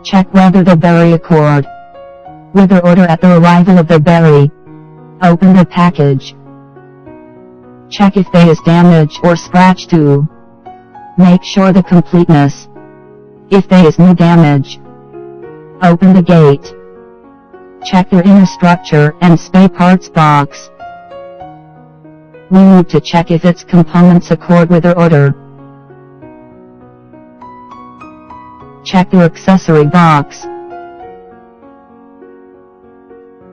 Check whether the berry accord with the order at the arrival of the berry. Open the package. Check if there is damage or scratch too. Make sure the completeness. If there is no damage, open the gate. Check the inner structure and spare parts box. We need to check if its components accord with the order. Check the accessory box.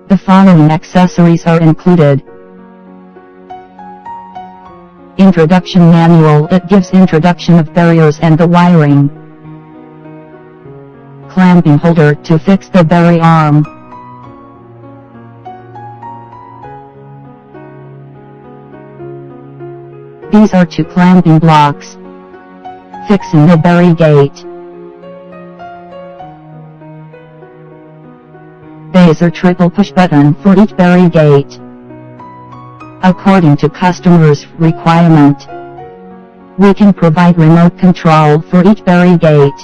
The following accessories are included. Introduction manual. It gives introduction of barriers and the wiring. Clamping holder to fix the berry arm. These are 2 clamping blocks. Fixing the berry gate. There is a triple push button for each berry gate. According to customer's requirement, we can provide remote control for each berry gate.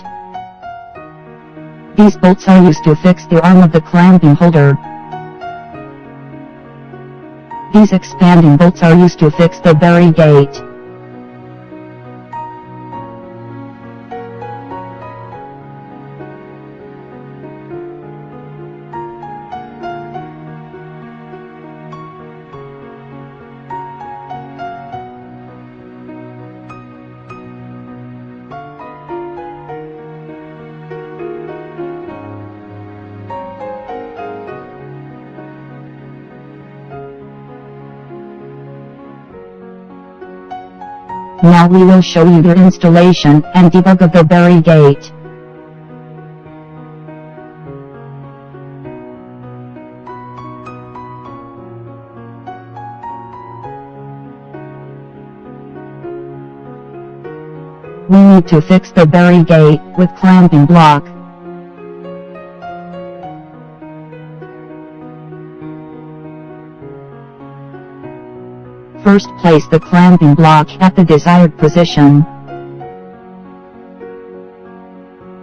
These bolts are used to fix the arm of the clamping holder. These expanding bolts are used to fix the berry gate. Now we will show you the installation and debug of the berry gate. We need to fix the berry gate with clamping block. First, place the clamping block at the desired position.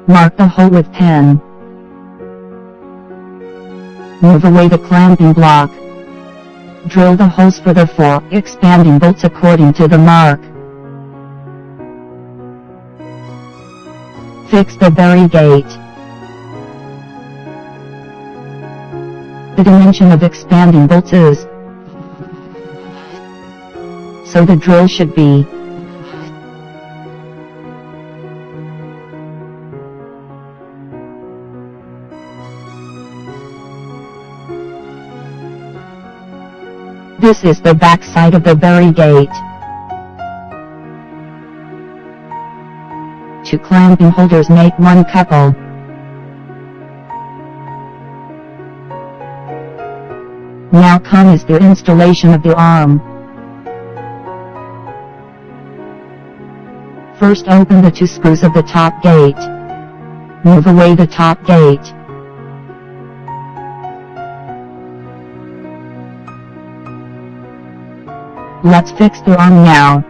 Mark the hole with pen. Move away the clamping block. Drill the holes for the 4 expanding bolts according to the mark. Fix the berry gate. The dimension of expanding bolts is, so the drill should be. This is the back side of the berry gate. 2 clamping holders make 1 couple. Now comes the installation of the arm. First, open the 2 screws of the top gate. Move away the top gate. Let's fix the arm now.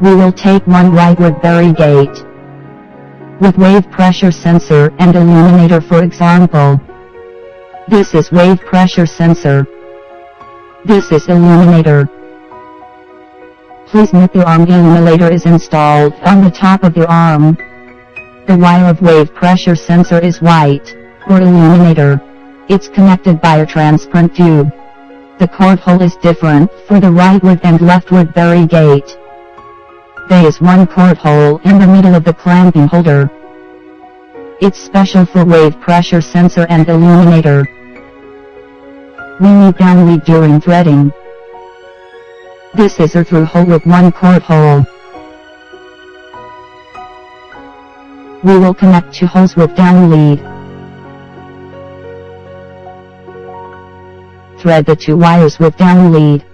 We will take one rightward berry gate with wave pressure sensor and illuminator, for example. This is wave pressure sensor. This is illuminator. Please note the arm illuminator is installed on the top of the arm. The wire of wave pressure sensor is white, or illuminator. It's connected by a transparent tube. The cord hole is different for the rightward and leftward berry gate. There is 1 cord hole in the middle of the clamping holder. It's special for wave pressure sensor and illuminator. We need downlead during threading. This is a through hole with 1 cord hole. We will connect 2 holes with downlead. Thread the 2 wires with downlead.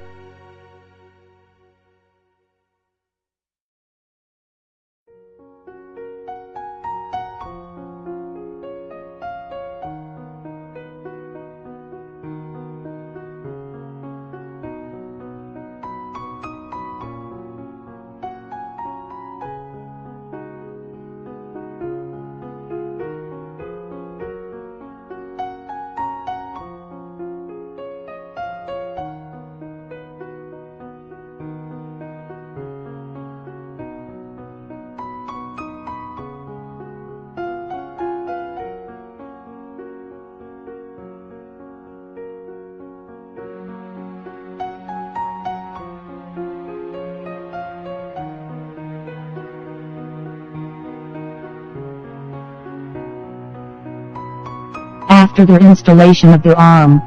After the installation of the arm,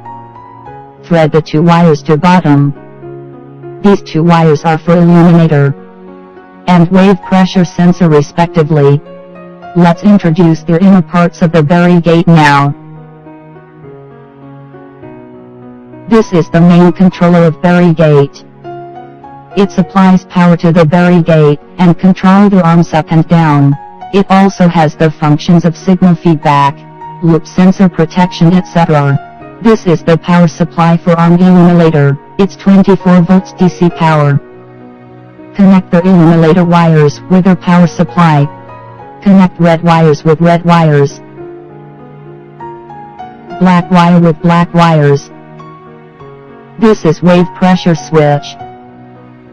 thread the 2 wires to bottom. These 2 wires are for illuminator and wave pressure sensor respectively. Let's introduce the inner parts of the Vari-Gate now. This is the main controller of Vari-Gate. It supplies power to the Vari-Gate and control the arms up and down. It also has the functions of signal feedback, loop sensor protection, etc. This is the power supply for arm illuminator. It's 24 volts DC power. Connect the illuminator wires with their power supply. Connect red wires with red wires. Black wire with black wires. This is wave pressure switch.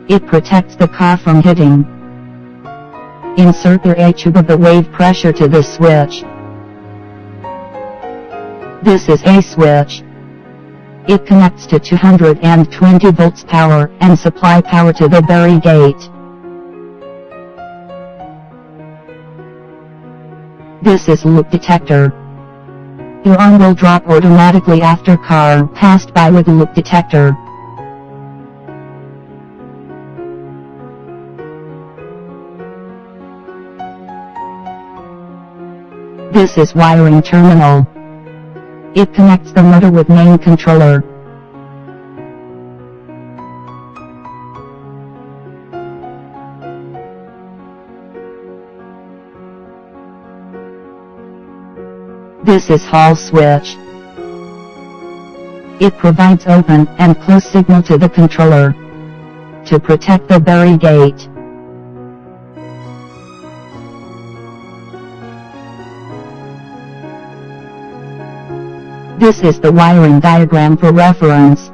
It protects the car from hitting. Insert the A tube of the wave pressure to the switch. This is a switch. It connects to 220 volts power and supply power to the Vari-Gate. This is loop detector. The arm will drop automatically after car passed by with loop detector. This is wiring terminal. It connects the motor with main controller. This is Hall switch. It provides open and close signal to the controller to protect the Vari-Gate. This is the wiring diagram for reference.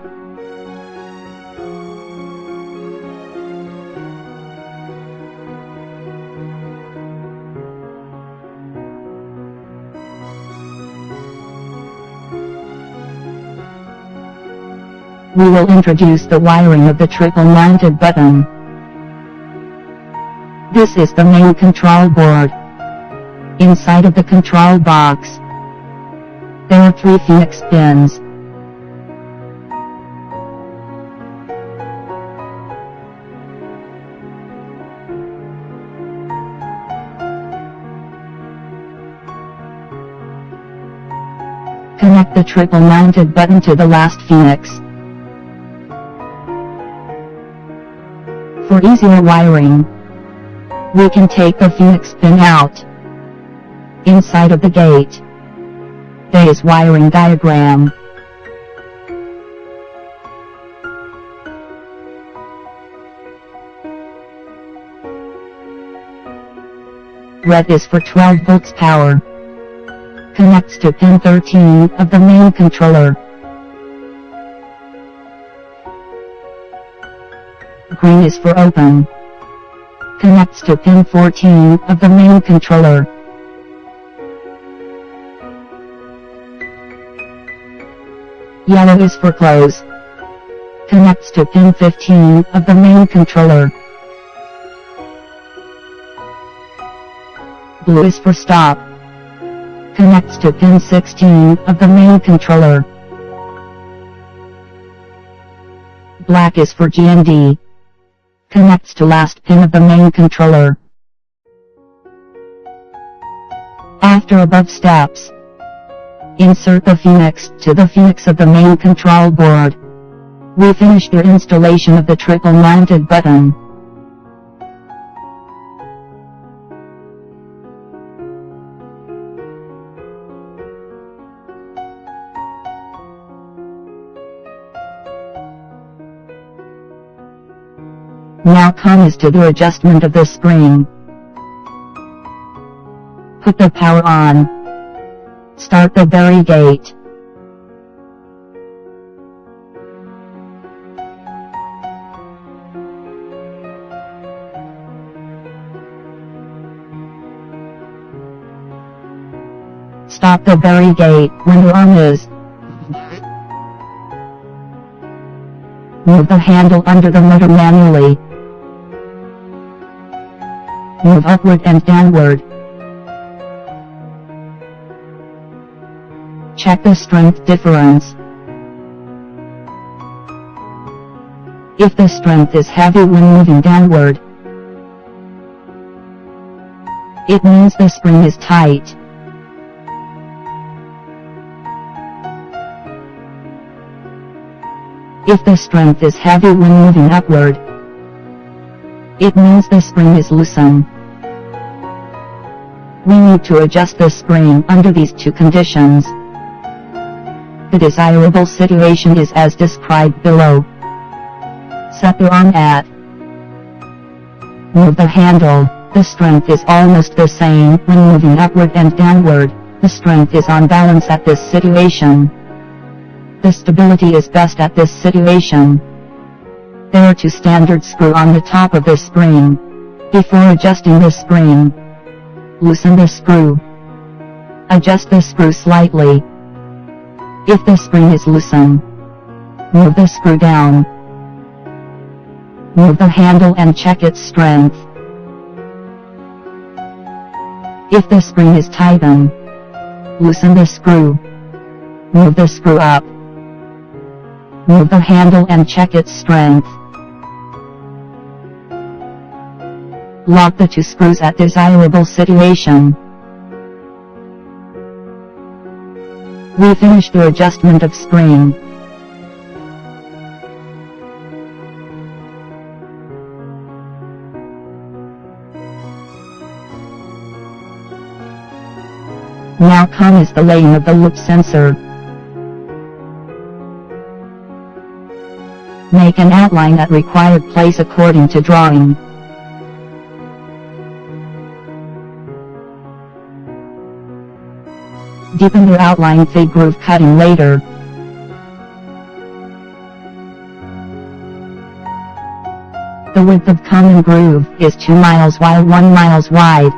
We will introduce the wiring of the triple mounted button. This is the main control board. Inside of the control box, there are 3 Phoenix pins. Connect the triple mounted button to the last Phoenix. For easier wiring, we can take the Phoenix pin out. Inside of the gate, there is wiring diagram. Red is for 12 volts power. Connects to pin 13 of the main controller. Green is for open. Connects to pin 14 of the main controller. Yellow is for close. Connects to pin 15 of the main controller. Blue is for stop. Connects to pin 16 of the main controller. Black is for GND. Connects to last pin of the main controller. After above steps, insert the Phoenix to the Phoenix of the main control board. We finished the installation of the triple mounted button. Now comes to the adjustment of the spring. Put the power on. Start the Vari-Gate. Stop the Vari-Gate when the arm is. Move the handle under the motor manually. Move upward and downward. Check the strength difference. If the strength is heavy when moving downward, it means the spring is tight. If the strength is heavy when moving upward, it means the spring is loosened. We need to adjust the spring under these two conditions. The desirable situation is as described below. Set the arm at. Move the handle. The strength is almost the same when moving upward and downward. The strength is on balance at this situation. The stability is best at this situation. There are two standard screws on the top of the spring. Before adjusting the spring, loosen the screw. Adjust the screw slightly. If the spring is loosened, move the screw down. Move the handle and check its strength. If the spring is tightened, loosen the screw. Move the screw up. Move the handle and check its strength. Lock the two screws at desirable situation. We finish the adjustment of spring. Now is the laying of the loop sensor. Make an outline at required place according to drawing. Deepen your outline fig groove cutting later. The width of common groove is 2 miles while 1 mile wide.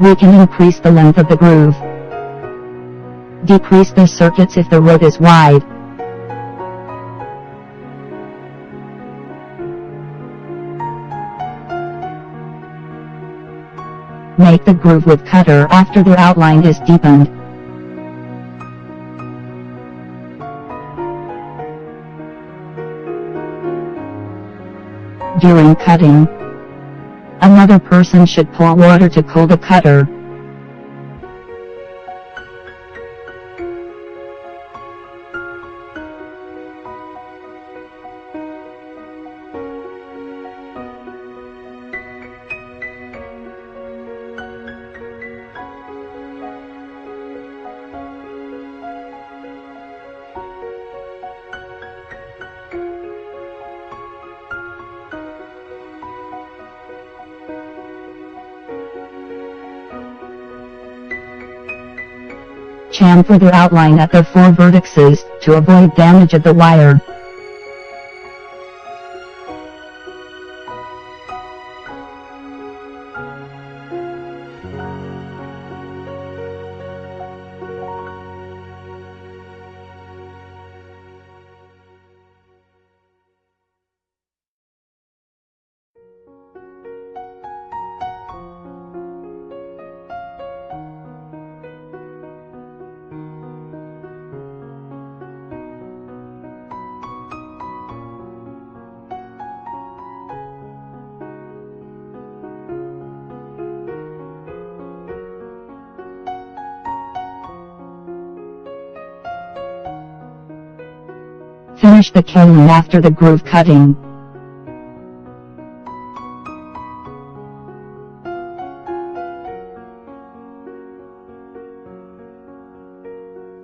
We can increase the length of the groove. Decrease the circuits if the road is wide. Make the groove with cutter after the outline is deepened. During cutting, another person should pour water to cool the cutter. Chamfer the outline at the 4 vertices to avoid damage of the wire. Finish the kaolin after the groove cutting.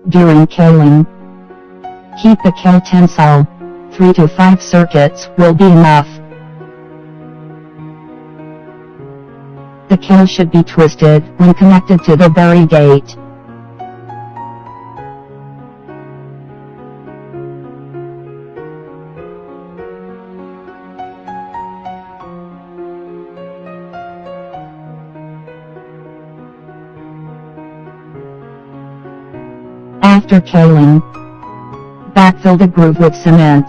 During kaolin, keep the kaol tensile. 3 to 5 circuits will be enough. The kaol should be twisted when connected to the bury gate. After kaoling, backfill the groove with cement.